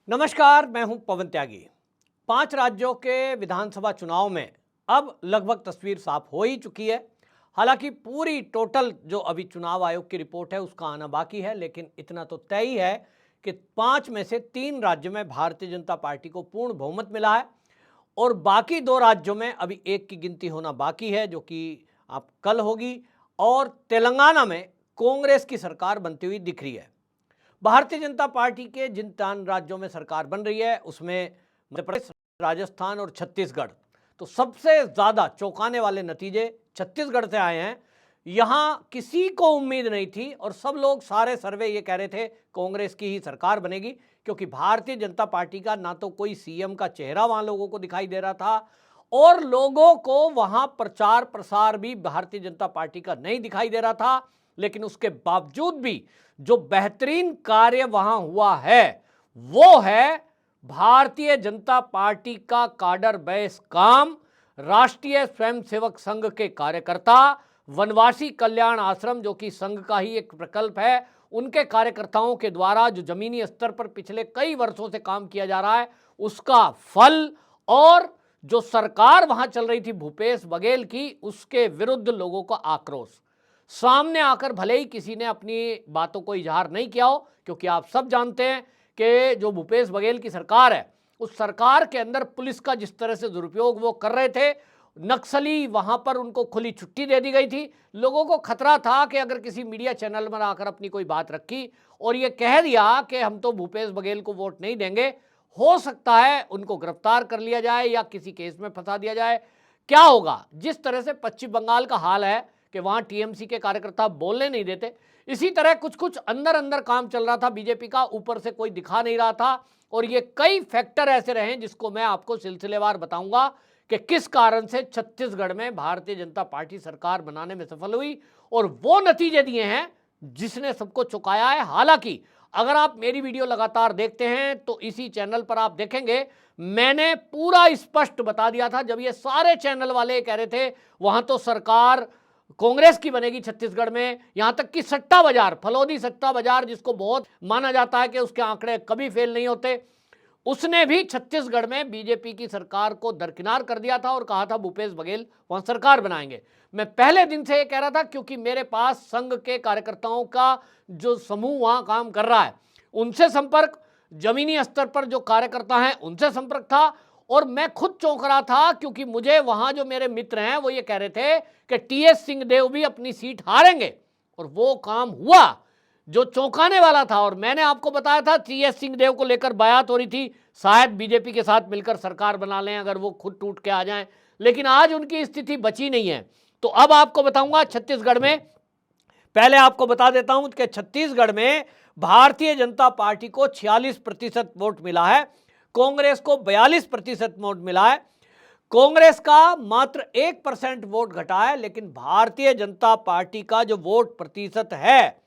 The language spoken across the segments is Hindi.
नमस्कार, मैं हूं पवन त्यागी। 5 राज्यों के विधानसभा चुनाव में अब लगभग तस्वीर साफ हो ही चुकी है। हालांकि पूरी टोटल जो अभी चुनाव आयोग की रिपोर्ट है उसका आना बाकी है, लेकिन इतना तो तय ही है कि 5 में से 3 राज्यों में भारतीय जनता पार्टी को पूर्ण बहुमत मिला है और बाकी 2 राज्यों में अभी एक की गिनती होना बाकी है, जो कि अब कल होगी। और तेलंगाना में कांग्रेस की सरकार बनती हुई दिख रही है। भारतीय जनता पार्टी के जिन 3 राज्यों में सरकार बन रही है उसमें मध्य प्रदेश, राजस्थान और छत्तीसगढ़, तो सबसे ज़्यादा चौंकाने वाले नतीजे छत्तीसगढ़ से आए हैं। यहां किसी को उम्मीद नहीं थी और सब लोग, सारे सर्वे ये कह रहे थे कांग्रेस की ही सरकार बनेगी, क्योंकि भारतीय जनता पार्टी का ना तो कोई सीएम का चेहरा वहां लोगों को दिखाई दे रहा था और लोगों को वहां प्रचार प्रसार भी भारतीय जनता पार्टी का नहीं दिखाई दे रहा था। लेकिन उसके बावजूद भी जो बेहतरीन कार्य वहां हुआ है वो है भारतीय जनता पार्टी का काडर बेस काम। राष्ट्रीय स्वयंसेवक संघ के कार्यकर्ता, वनवासी कल्याण आश्रम जो कि संघ का ही एक प्रकल्प है, उनके कार्यकर्ताओं के द्वारा जो जमीनी स्तर पर पिछले कई वर्षों से काम किया जा रहा है उसका फल, और जो सरकार वहां चल रही थी भूपेश बघेल की, उसके विरुद्ध लोगों का आक्रोश सामने आकर भले ही किसी ने अपनी बातों को इजहार नहीं किया हो, क्योंकि आप सब जानते हैं कि जो भूपेश बघेल की सरकार है उस सरकार के अंदर पुलिस का जिस तरह से दुरुपयोग वो कर रहे थे, नक्सली वहां पर उनको खुली छुट्टी दे दी गई थी। लोगों को खतरा था कि अगर किसी मीडिया चैनल में आकर अपनी कोई बात रखी और ये कह दिया कि हम तो भूपेश बघेल को वोट नहीं देंगे, हो सकता है उनको गिरफ्तार कर लिया जाए या किसी केस में फंसा दिया जाए। क्या होगा? जिस तरह से पश्चिम बंगाल का हाल है कि वहां टीएमसी के कार्यकर्ता बोलने नहीं देते, इसी तरह कुछ कुछ अंदर अंदर काम चल रहा था बीजेपी का, ऊपर से कोई दिखा नहीं रहा था। और ये कई फैक्टर ऐसे रहे जिसको मैं आपको सिलसिलेवार बताऊंगा कि किस कारण से छत्तीसगढ़ में भारतीय जनता पार्टी सरकार बनाने में सफल हुई और वो नतीजे दिए हैं जिसने सबको चुकाया है। हालांकि अगर आप मेरी वीडियो लगातार देखते हैं तो इसी चैनल पर आप देखेंगे मैंने पूरा स्पष्ट बता दिया था, जब ये सारे चैनल वाले कह रहे थे वहां तो सरकार कांग्रेस की बनेगी छत्तीसगढ़ में, यहां तक कि सट्टा बाजार, फलौदी सट्टा बाजार जिसको बहुत माना जाता है कि उसके आंकड़े कभी फेल नहीं होते, उसने भी छत्तीसगढ़ में बीजेपी की सरकार को दरकिनार कर दिया था और कहा था भूपेश बघेल वहां सरकार बनाएंगे। मैं पहले दिन से ये कह रहा था, क्योंकि मेरे पास संघ के कार्यकर्ताओं का जो समूह वहां काम कर रहा है उनसे संपर्क, जमीनी स्तर पर जो कार्यकर्ता हैं उनसे संपर्क था, और मैं खुद चौंक रहा था क्योंकि मुझे वहां जो मेरे मित्र हैं वो ये कह रहे थे कि टीएस सिंहदेव भी अपनी सीट हारेंगे, और वो काम हुआ जो चौंकाने वाला था। और मैंने आपको बताया था टीएस सिंहदेव को लेकर बयात हो रही थी, शायद बीजेपी के साथ मिलकर सरकार बना लें अगर वो खुद टूट के आ जाएं, लेकिन आज उनकी स्थिति बची नहीं है। तो अब आपको बताऊंगा छत्तीसगढ़ में, पहले आपको बता देता हूं कि छत्तीसगढ़ में भारतीय जनता पार्टी को 46% वोट मिला है, कांग्रेस को 42% वोट मिला है। कांग्रेस का मात्र 1% वोट घटा है, लेकिन भारतीय जनता पार्टी का जो वोट प्रतिशत है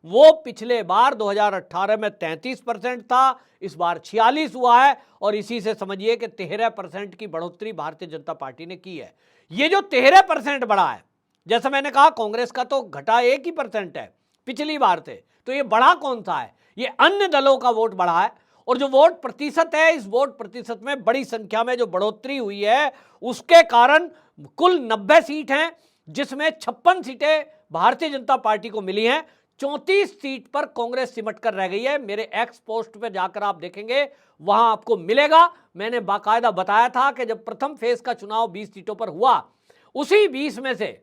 वो पिछले बार 2018 में 33% था, इस बार 46 हुआ है, और इसी से समझिए कि 13% की बढ़ोतरी भारतीय जनता पार्टी ने की है। ये जो 13% बढ़ा है, जैसा मैंने कहा कांग्रेस का तो घटा 1% है पिछली बार से, तो ये बढ़ा कौन सा है? ये अन्य दलों का वोट बढ़ा है। और जो वोट प्रतिशत है, इस वोट प्रतिशत में बड़ी संख्या में जो बढ़ोतरी हुई है उसके कारण कुल 90 सीट हैं, जिसमें 56 सीटें भारतीय जनता पार्टी को मिली हैं, 34 सीट पर कांग्रेस सिमट कर रह गई है। मेरे एक्स पोस्ट पर जाकर आप देखेंगे वहां आपको मिलेगा। मैंने बाकायदा बताया था कि जब प्रथम फेज का चुनाव 20 सीटों पर हुआ, उसी 20 में से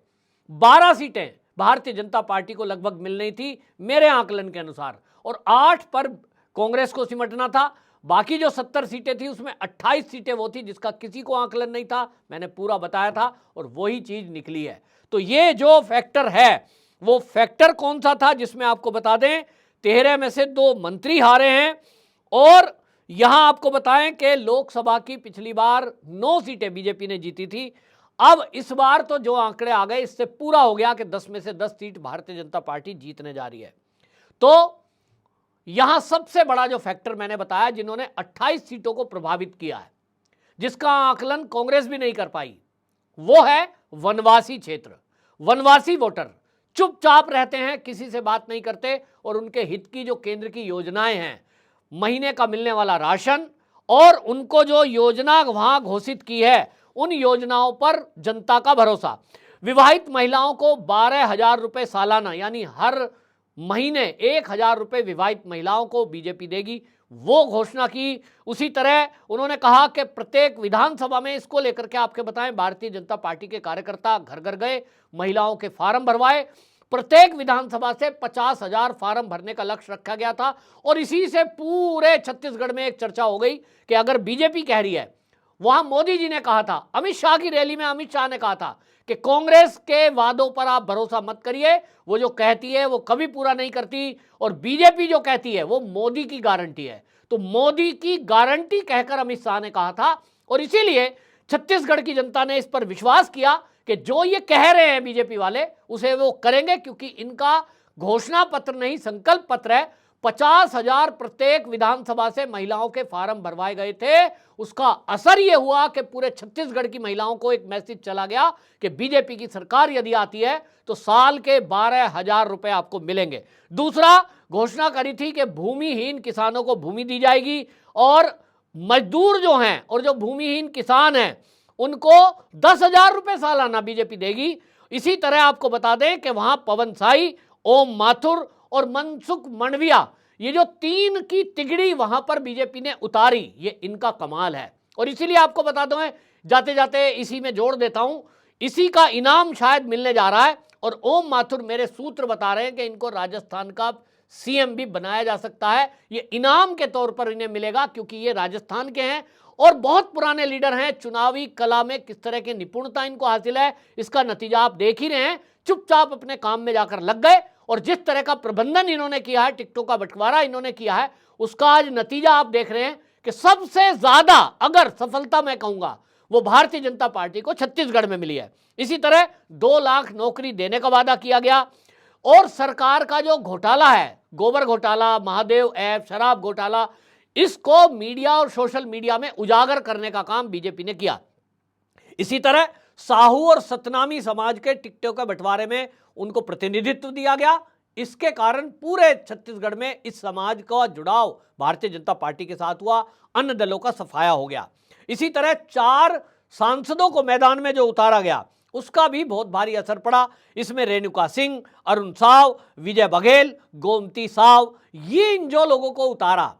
12 सीटें भारतीय जनता पार्टी को लगभग मिल रही थी मेरे आकलन के अनुसार, और 8 पर कांग्रेस को सिमटना था। बाकी जो 70 सीटें थी उसमें 28 सीटें वो थी जिसका किसी को आकलन नहीं था, मैंने पूरा बताया था, और वही चीज निकली है। तो ये जो फैक्टर है वो फैक्टर कौन सा था जिसमें आपको बता दें 13 में से 2 मंत्री हारे हैं, और यहां आपको बताएं कि लोकसभा की पिछली बार 9 सीटें बीजेपी ने जीती थी। अब इस बार तो जो आंकड़े आ गए इससे पूरा हो गया कि 10 में से 10 सीट भारतीय जनता पार्टी जीतने जा रही है। तो यहां सबसे बड़ा जो फैक्टर मैंने बताया, जिन्होंने 28 सीटों को प्रभावित किया है, जिसका आकलन कांग्रेस भी नहीं कर पाई, वो है वनवासी क्षेत्र। वनवासी वोटर चुपचाप रहते हैं, किसी से बात नहीं करते, और उनके हित की जो केंद्र की योजनाएं हैं, महीने का मिलने वाला राशन और उनको जो योजना वहां घोषित की है उन योजनाओं पर जनता का भरोसा। विवाहित महिलाओं को 12,000 रुपए सालाना, यानी हर महीने 1,000 रुपए विवाहित महिलाओं को बीजेपी देगी, वो घोषणा की। उसी तरह उन्होंने कहा कि प्रत्येक विधानसभा में, इसको लेकर के आपके बताएं, भारतीय जनता पार्टी के कार्यकर्ता घर घर गए, महिलाओं के फार्म भरवाए। प्रत्येक विधानसभा से 50,000 फार्म भरने का लक्ष्य रखा गया था। और इसी से पूरे छत्तीसगढ़ में एक चर्चा हो गई कि अगर बीजेपी कह रही है, वहां मोदी जी ने कहा था, अमित शाह की रैली में अमित शाह ने कहा था कि कांग्रेस के वादों पर आप भरोसा मत करिए, वो जो कहती है वो कभी पूरा नहीं करती, और बीजेपी जो कहती है वो मोदी की गारंटी है। तो मोदी की गारंटी कहकर अमित शाह ने कहा था, और इसीलिए छत्तीसगढ़ की जनता ने इस पर विश्वास किया कि जो ये कह रहे हैं बीजेपी वाले उसे वो करेंगे, क्योंकि इनका घोषणा पत्र नहीं संकल्प पत्र है। 50,000 प्रत्येक विधानसभा से महिलाओं के फार्म भरवाए गए थे। उसका असर यह हुआ कि पूरे छत्तीसगढ़ की महिलाओं को एक मैसेज चला गया कि बीजेपी की सरकार यदि आती है तो साल के 12,000 रुपए आपको मिलेंगे। दूसरा, घोषणा करी थी कि भूमिहीन किसानों को भूमि दी जाएगी, और मजदूर जो हैं और जो भूमिहीन किसान हैं उनको 10,000 रुपए सालाना बीजेपी देगी। इसी तरह आपको बता दें कि वहां पवन साई, ओम माथुर और मनसुख मंडविया, ये जो तीन की तिगड़ी वहां पर बीजेपी ने उतारी, ये इनका कमाल है। और इसीलिए आपको बता दूं, जाते जाते इसी में जोड़ देता हूं, इसी का इनाम शायद मिलने जा रहा है। और ओम माथुर, मेरे सूत्र बता रहे हैं कि इनको राजस्थान का सीएम भी बनाया जा सकता है। ये इनाम के तौर पर इन्हें मिलेगा, क्योंकि ये राजस्थान के हैं और बहुत पुराने लीडर हैं। चुनावी कला में किस तरह की निपुणता इनको हासिल है, इसका नतीजा आप देख ही रहे हैं। चुपचाप अपने काम में जाकर लग गए, और जिस तरह का प्रबंधन इन्होंने किया है, टिकटों का बंटवारा इन्होंने किया है, उसका आज नतीजा आप देख रहे हैं कि सबसे ज्यादा अगर सफलता मैं कहूंगा वो भारतीय जनता पार्टी को छत्तीसगढ़ में मिली है। इसी तरह 2 लाख नौकरी देने का वादा किया गया। और सरकार का जो घोटाला है, गोबर घोटाला, महादेव ऐप, शराब घोटाला, इसको मीडिया और सोशल मीडिया में उजागर करने का काम बीजेपी ने किया। इसी तरह साहू और सतनामी समाज के टिकटों के बंटवारे में उनको प्रतिनिधित्व दिया गया। इसके कारण पूरे छत्तीसगढ़ में इस समाज का जुड़ाव भारतीय जनता पार्टी के साथ हुआ, अन्य दलों का सफाया हो गया। इसी तरह 4 सांसदों को मैदान में जो उतारा गया उसका भी बहुत भारी असर पड़ा। इसमें रेणुका सिंह, अरुण साव, विजय बघेल, गोमती साव, ये इन जो लोगों को उतारा,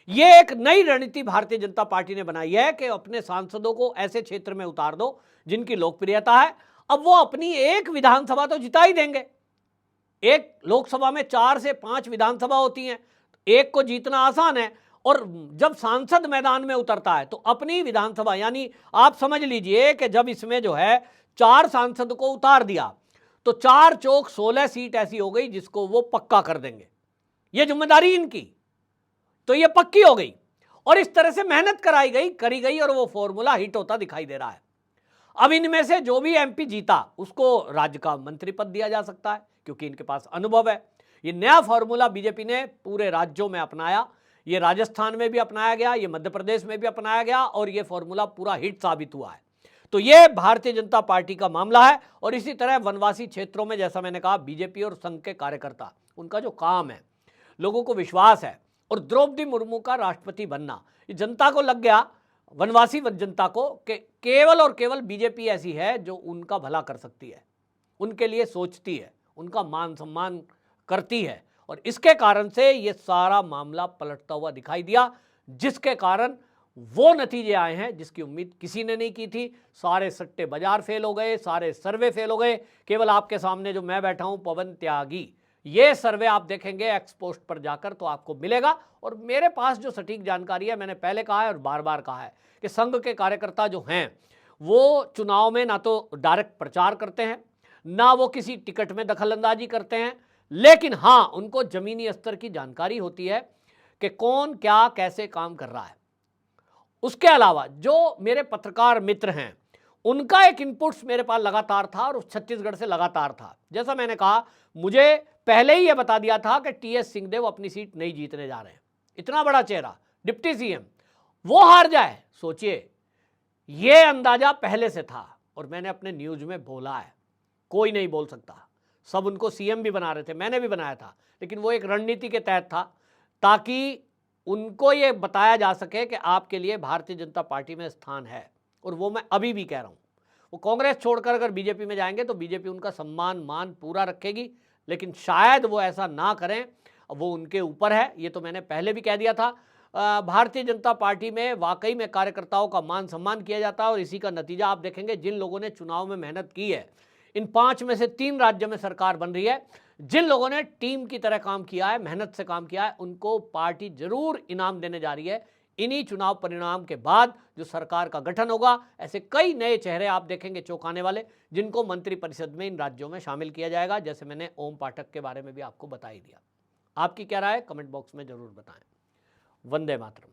ये एक नई रणनीति भारतीय जनता पार्टी ने बनाई है कि अपने सांसदों को ऐसे क्षेत्र में उतार दो जिनकी लोकप्रियता है। अब वो अपनी एक विधानसभा तो जिता ही देंगे। एक लोकसभा में 4 से 5 विधानसभा होती हैं, एक को जीतना आसान है। और जब सांसद मैदान में उतरता है तो अपनी विधानसभा, यानी आप समझ लीजिए कि जब इसमें जो है 4 सांसद को उतार दिया तो 4 चौक 16 सीट ऐसी हो गई जिसको वो पक्का कर देंगे। ये जिम्मेदारी इनकी, तो ये पक्की हो गई। और इस तरह से मेहनत करी गई और वो फॉर्मूला हिट होता दिखाई दे रहा है। अब इनमें से जो भी एमपी जीता उसको राज्य का मंत्री पद दिया जा सकता है, क्योंकि इनके पास अनुभव है। ये नया फॉर्मूला बीजेपी ने पूरे राज्यों में अपनाया। ये राजस्थान में भी अपनाया गया, ये मध्य प्रदेश में भी अपनाया गया, और ये फॉर्मूला पूरा हिट साबित हुआ है। तो ये भारतीय जनता पार्टी का मामला है। और इसी तरह वनवासी क्षेत्रों में, जैसा मैंने कहा, बीजेपी और संघ के कार्यकर्ता, उनका जो काम है, लोगों को विश्वास है, और द्रौपदी मुर्मू का राष्ट्रपति बनना, ये जनता को लग गया, वनवासी जनता को, कि केवल और केवल बीजेपी ऐसी है जो उनका भला कर सकती है, उनके लिए सोचती है, उनका मान सम्मान करती है। और इसके कारण से ये सारा मामला पलटता हुआ दिखाई दिया, जिसके कारण वो नतीजे आए हैं जिसकी उम्मीद किसी ने नहीं की थी। सारे सट्टे बाजार फेल हो गए, सारे सर्वे फेल हो गए। केवल आपके सामने जो मैं बैठा हूं, पवन त्यागी, ये सर्वे आप देखेंगे एक्सपोस्ट पर जाकर तो आपको मिलेगा। और मेरे पास जो सटीक जानकारी है, मैंने पहले कहा है और बार बार कहा है कि संघ के कार्यकर्ता जो हैं वो चुनाव में ना तो डायरेक्ट प्रचार करते हैं, ना वो किसी टिकट में दखलंदाजी करते हैं, लेकिन हाँ, उनको जमीनी स्तर की जानकारी होती है कि कौन क्या कैसे काम कर रहा है। उसके अलावा जो मेरे पत्रकार मित्र हैं, उनका एक इनपुट्स मेरे पास लगातार था, और छत्तीसगढ़ से लगातार था। जैसा मैंने कहा, मुझे पहले ही यह बता दिया था कि टीएस सिंहदेव अपनी सीट नहीं जीतने जा रहे हैं। इतना बड़ा चेहरा, डिप्टी सीएम, वो हार जाए, सोचिए, ये अंदाजा पहले से था। और मैंने अपने न्यूज में बोला है, कोई नहीं बोल सकता। सब उनको सीएम भी बना रहे थे, मैंने भी बनाया था, लेकिन वो एक रणनीति के तहत था, ताकि उनको ये बताया जा सके कि आपके लिए भारतीय जनता पार्टी में स्थान है। और वो मैं अभी भी कह रहा हूँ, वो कांग्रेस छोड़कर अगर बीजेपी में जाएंगे तो बीजेपी उनका सम्मान मान पूरा रखेगी, लेकिन शायद वो ऐसा ना करें, वो उनके ऊपर है। ये तो मैंने पहले भी कह दिया था। भारतीय जनता पार्टी में वाकई में कार्यकर्ताओं का मान सम्मान किया जाता है और इसी का नतीजा आप देखेंगे। जिन लोगों ने चुनाव में मेहनत की है, इन 5 में से 3 राज्यों में सरकार बन रही है। जिन लोगों ने टीम की तरह काम किया है, मेहनत से काम किया है, उनको पार्टी जरूर इनाम देने जा रही है। इन्हीं चुनाव परिणाम के बाद जो सरकार का गठन होगा, ऐसे कई नए चेहरे आप देखेंगे चौंकाने वाले, जिनको मंत्रिपरिषद में इन राज्यों में शामिल किया जाएगा, जैसे मैंने ओम पाठक के बारे में भी आपको बता ही दिया। आपकी क्या राय है? कमेंट बॉक्स में जरूर बताएं। वंदे मातरम।